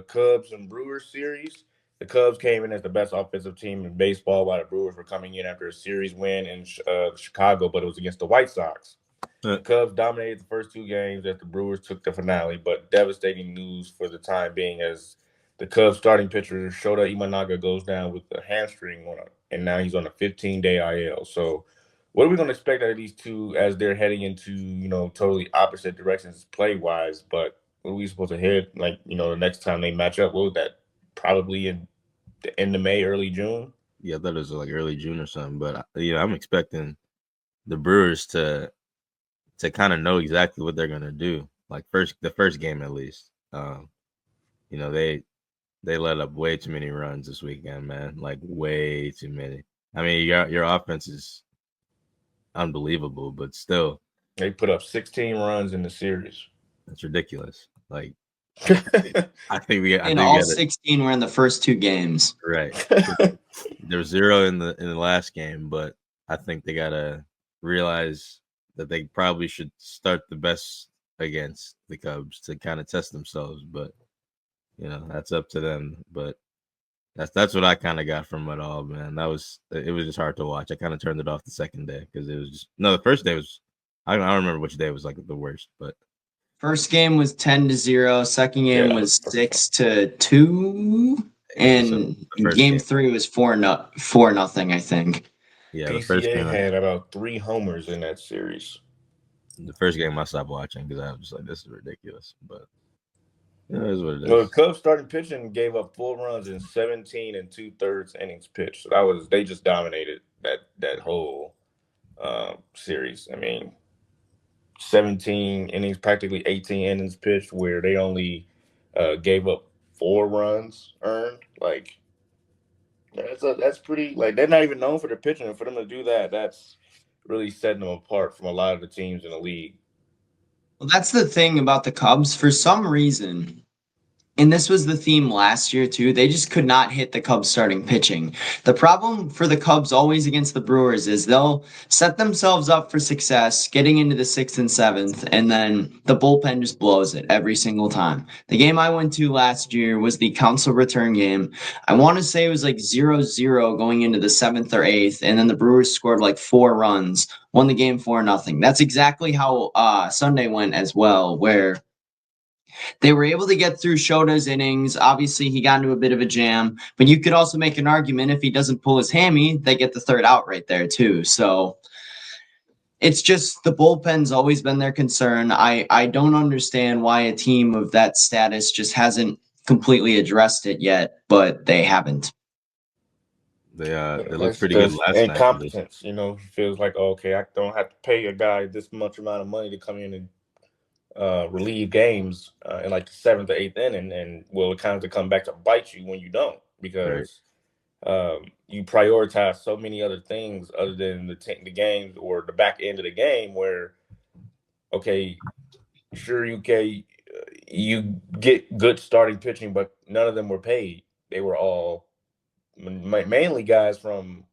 Cubs and Brewers series. The Cubs came in as the best offensive team in baseball, while the Brewers were coming in after a series win in Chicago, but it was against the White Sox. Uh, The Cubs dominated the first two games as the Brewers took the finale, but devastating news for the time being as the Cubs starting pitcher Shota Imanaga goes down with a hamstring and now he's on a 15-day IL. So, what are we going to expect out of these two as they're heading into totally opposite directions play wise? But what are we supposed to hit the next time they match up? What was that? Probably in the end of May, early June. yeah, I thought it was like early June or something, but I'm expecting the Brewers to kind of know exactly what they're gonna do. Like the first game at least. You know they let up way too many runs this weekend, man. Like way too many. I mean, your offense is unbelievable, but still, They put up 16 runs in the series. it's ridiculous. Like Yeah, I And think we all got it 16 were in the first two games. right. There was zero in the last game, but I think they gotta realize that they probably should start the best against the Cubs to kind of test themselves. But that's up to them. But that's what I kind of got from it all, man. It was just hard to watch. I kind of turned it off the second day because it was just no. The first day was I don't remember which day was like the worst, but First game was 10-0. Second game was first one. 6-2. so And the first game game, 3 was 4-0, I think. yeah, PCA had about 3 homers in that series. the first game I stopped watching because I was just like, this is ridiculous. But it is what it Well, the is. Cubs starting pitching gave up 4 runs in 17 and 2/3 innings pitched. So they just dominated that whole series. I mean, 17 innings, practically 18 innings pitched, where they only gave up 4 runs earned. Like that's pretty. Like they're not even known for their pitching, and for them to do that, that's really setting them apart from a lot of the teams in the league. Well, that's the thing about the Cubs. For some reason, and this was the theme last year too, they just could not hit the Cubs starting pitching. The problem for the Cubs always against the Brewers is they'll set themselves up for success getting into the sixth and seventh, and then the bullpen just blows it every single time. The game I went to last year was the council return game. I want to say it was like 0-0 going into the seventh or eighth, and then the Brewers scored like 4 runs, won the game 4-0. That's exactly how Sunday went as well, where they were able to get through Shota's innings. Obviously, he got into a bit of a jam, but you could also make an argument if he doesn't pull his hammy, they get the third out right there too. So it's just the bullpen's always been their concern. I don't understand why a team of that status just hasn't completely addressed it yet, but they haven't. They looked That's pretty good just last night. incompetence. He feels like, okay, I don't have to pay a guy this much amount of money to come in and relieve games in like the seventh or eighth inning, and will it kind of come back to bite you when you don't, Right. because you prioritize so many other things other than the games or the back end of the game. Where okay, sure you get good starting pitching, but none of them were paid. They were all mainly guys from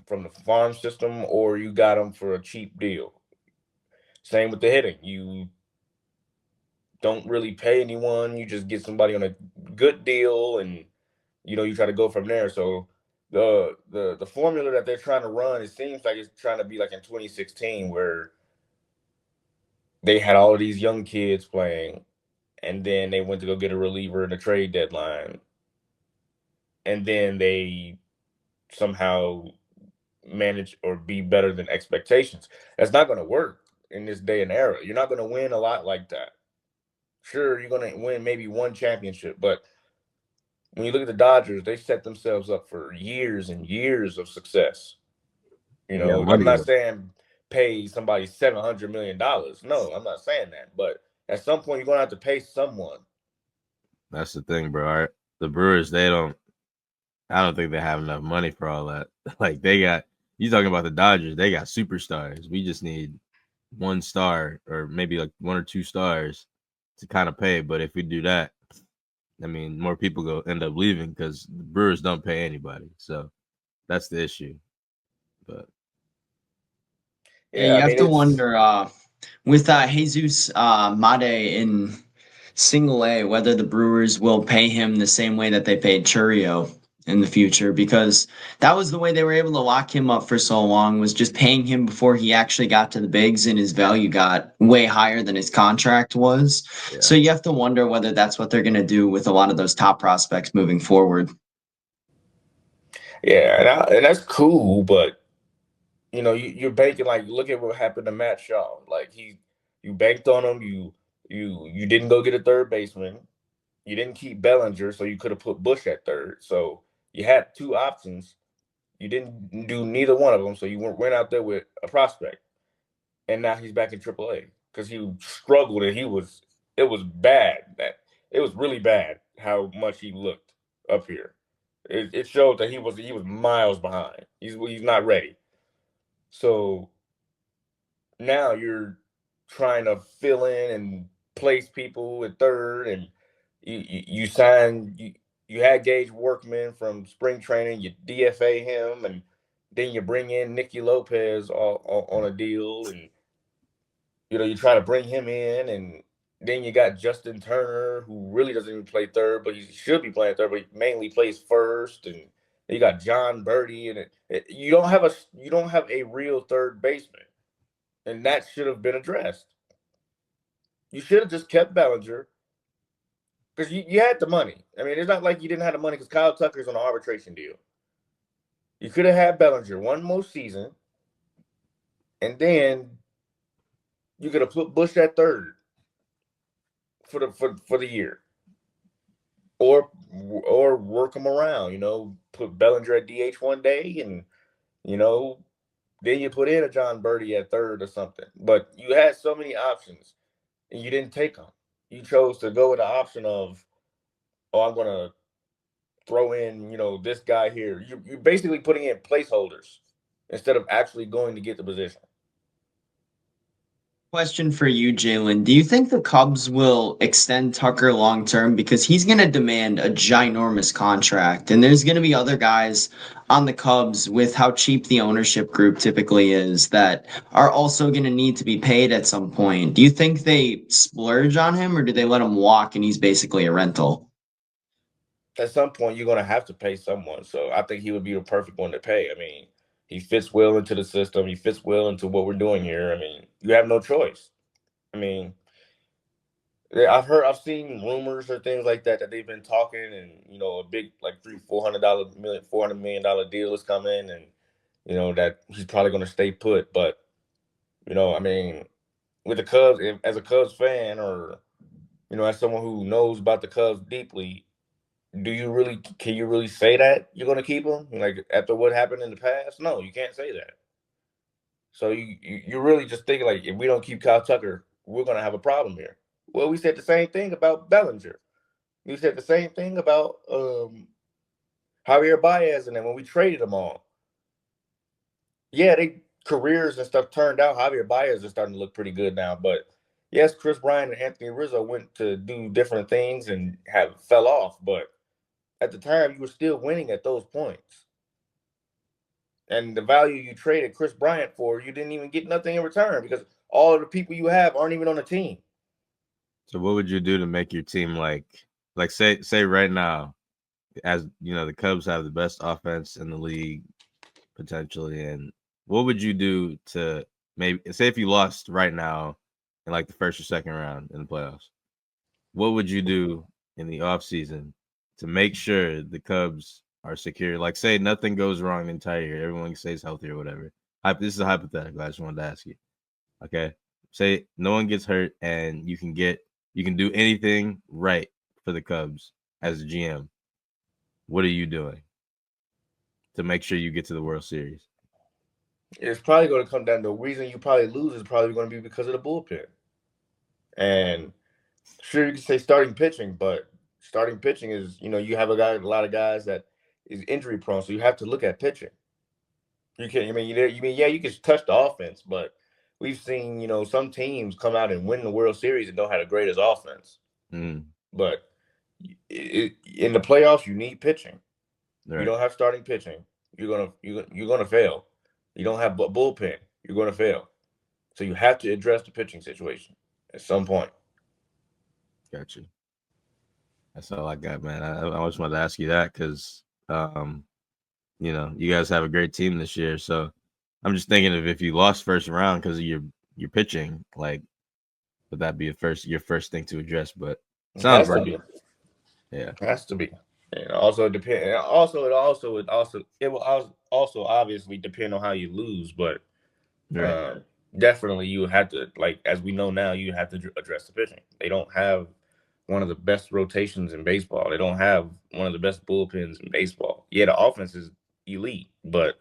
the farm system, or you got them for a cheap deal. Same with the hitting. You don't really pay anyone. You just get somebody on a good deal, and you try to go from there. So the formula that they're trying to run, it seems like it's trying to be like in 2016, where they had all of these young kids playing, and then they went to go get a reliever in the trade deadline, and then they somehow manage or be better than expectations. That's not going to work in this day and era. You're not going to win a lot like that. Sure, you're going to win maybe one championship, but when you look at the Dodgers, they set themselves up for years and years of success. Yeah, I'm money. not saying pay somebody $700 million. No, I'm not saying that. But at some point, you're gonna have to pay someone. That's the thing, bro. The Brewers, they don't. I don't think they have enough money for all that. Like they got. You talking about the Dodgers? They got superstars. We just need one star or maybe like one or two stars to kind of pay. But if we do that, I mean, more people go end up leaving because the Brewers don't pay anybody. So that's the issue. But Yeah, Yeah, you I have mean to it's wonder with Jesus Made in single A, whether the Brewers will pay him the same way that they paid Churio in the future, because that was the way they were able to lock him up for so long, was just paying him before he actually got to the bigs and his value got way higher than his contract was. Yeah. So you have to wonder whether that's what they're going to do with a lot of those top prospects moving forward. Yeah, and that's cool, but you're banking, like, look at what happened to Matt Shaw. Like, you banked on him. You didn't go get a third baseman. You didn't keep Bellinger, so you could have put Bush at third. So you had two options. You didn't do neither one of them. So you went out there with a prospect, and now he's back in AAA because he struggled and it was bad. It was really bad how much he looked up here. It showed that he was miles behind. He's not ready. So now you're trying to fill in and place people at third, and you signed you had Gage Workman from spring training. You DFA him, and then you bring in Nicky Lopez on a deal, and you try to bring him in, and then you got Justin Turner, who really doesn't even play third, but he should be playing third, but he mainly plays first, and you got John Birdie, and you don't have a real third baseman, and that should have been addressed. You should have just kept Bellinger because you had the money. I mean, it's not like you didn't have the money because Kyle Tucker's on an arbitration deal. You could have had Bellinger one more season, and then you could have put Bush at third for the year, or work them around. Put Bellinger at DH one day, and then you put in a John Birdie at third or something. But you had so many options, and you didn't take them. You chose to go with the option of, oh, I'm gonna throw in, this guy here. You're basically putting in placeholders instead of actually going to get the position. Question for you, Jalen. Do you think the Cubs will extend Tucker long term? Because he's going to demand a ginormous contract. And there's going to be other guys on the Cubs with how cheap the ownership group typically is that are also going to need to be paid at some point. Do you think they splurge on him, or do they let him walk and he's basically a rental? At some point, you're going to have to pay someone. So I think he would be the perfect one to pay. I mean, he fits well into the system. He fits well into what we're doing here. I mean, you have no choice. I mean, I've seen rumors or things like that they've been talking, and a big, like, $400 million deal is coming, and that he's probably going to stay put. But I mean, with the Cubs, as a Cubs fan, or as someone who knows about the Cubs deeply, can you really say that you're going to keep him, like, after what happened in the past? No, you can't say that. So you're really just thinking, like, if we don't keep Kyle Tucker, we're going to have a problem here. Well, we said the same thing about Bellinger. We said the same thing about Javier Baez, and then when we traded them all, yeah, they careers and stuff turned out. Javier Baez is starting to look pretty good now, but yes, Chris Bryant and Anthony Rizzo went to do different things and have fell off, but at the time you were still winning at those points. And the value you traded Chris Bryant for, you didn't even get nothing in return because all of the people you have aren't even on the team. So what would you do to make your team like say right now, as the Cubs have the best offense in the league potentially, and what would you do to maybe say if you lost right now in like the first or second round in the playoffs? What would you do in the offseason to make sure the Cubs are secure? Like, say nothing goes wrong the entire year, everyone stays healthy or whatever. This is a hypothetical. I just wanted to ask you. Okay, say no one gets hurt and you can do anything right for the Cubs as a GM. What are you doing to make sure you get to the World Series? It's probably going to come down to the reason you probably lose is probably going to be because of the bullpen. And sure, you can say starting pitching, but starting pitching is, you have a lot of guys that is injury prone, so you have to look at pitching. You can, I mean, yeah, you can touch the offense, but we've seen, some teams come out and win the World Series and don't have the greatest offense. Mm. But in the playoffs, you need pitching. Right. You don't have starting pitching, you're gonna fail. You don't have bullpen, you're gonna fail. So you have to address the pitching situation at some point. Gotcha. That's all I got, man. I just wanted to ask you that because, you guys have a great team this year. So I'm just thinking of if you lost first round because of your pitching, like, would that be your first thing to address? But It sounds has to right. be. Yeah. It has to be. And also depend. And it will also obviously depend on how you lose, but Right. uh, definitely you have to, like, as we know now, you have to address the pitching. They don't have one of the best rotations in baseball. They don't have one of the best bullpens in baseball. Yeah, the offense is elite, but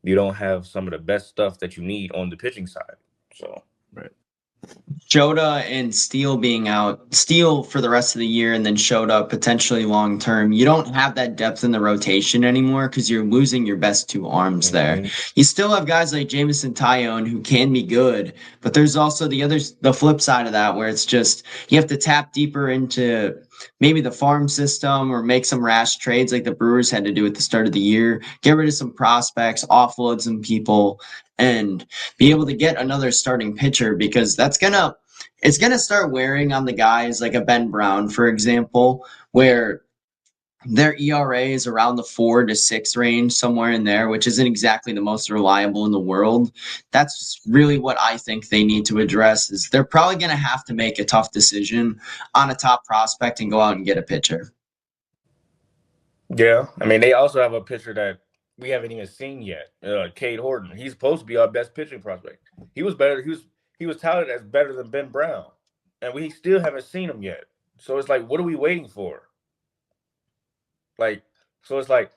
you don't have some of the best stuff that you need on the pitching side. So Right. Shota and Steele being out, Steele for the rest of the year, and then Shota potentially long term. You don't have that depth in the rotation anymore because you're losing your best two arms there. mhm. You still have guys like Jamison Tyone who can be good, but there's also the flip side of that where it's just you have to tap deeper into maybe the farm system or make some rash trades like the Brewers had to do at the start of the year, get rid of some prospects, offload some people, and be able to get another starting pitcher because it's gonna start wearing on the guys like a Ben Brown, for example, where their ERA is around the 4 to 6 range, somewhere in there, which isn't exactly the most reliable in the world. That's really what I think they need to address. Is they're probably going to have to make a tough decision on a top prospect and go out and get a pitcher. Yeah, I mean they also have a pitcher that we haven't even seen yet, Cade Horton. He's supposed to be our best pitching prospect. He was better. He was touted as better than Ben Brown, and we still haven't seen him yet. So it's like, what are we waiting for? Like, so it's like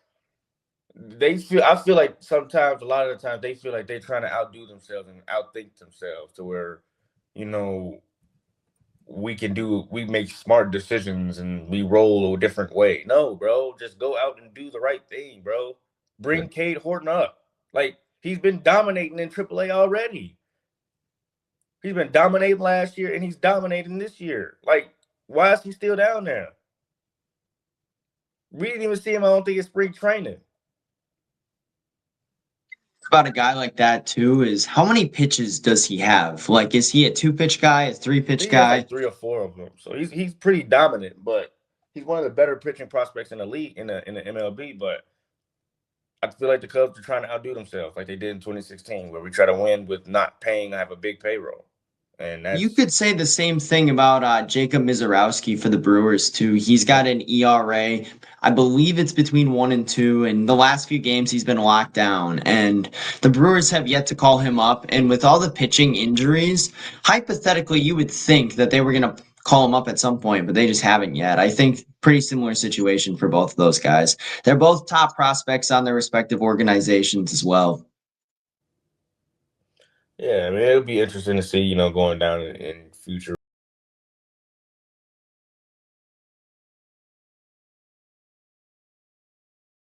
they feel. I feel like sometimes, a lot of the times, they feel like they're trying to outdo themselves and outthink themselves to where, you know, we make smart decisions and we roll a different way. No, bro, just go out and do the right thing, bro. Bring Right. Cade Horton up. Like, he's been dominating in AAA already. He's been dominating last year and he's dominating this year. Like, why is he still down there? We didn't even see him, I don't think, in spring training. About a guy like that too is how many pitches does he have? Like, is he a 2 pitch guy, a 3 pitch He has guy? like 3 or 4 of them. So he's pretty dominant, but he's one of the better pitching prospects in the league in the MLB, but I feel like the Cubs are trying to outdo themselves, like they did in 2016, where we try to win with not paying to have a big payroll, and You that's could say the same thing about Jacob Mizorowski for the Brewers too. He's got an ERA, I believe it's between 1 and 2, and the last few games he's been locked down. And the Brewers have yet to call him up. And with all the pitching injuries, hypothetically, you would think that they were going to call him up at some point, but they just haven't yet. I think pretty similar situation for both of those guys. They're both top prospects on their respective organizations as well. yeah. I mean, it'll be interesting to see, going down in future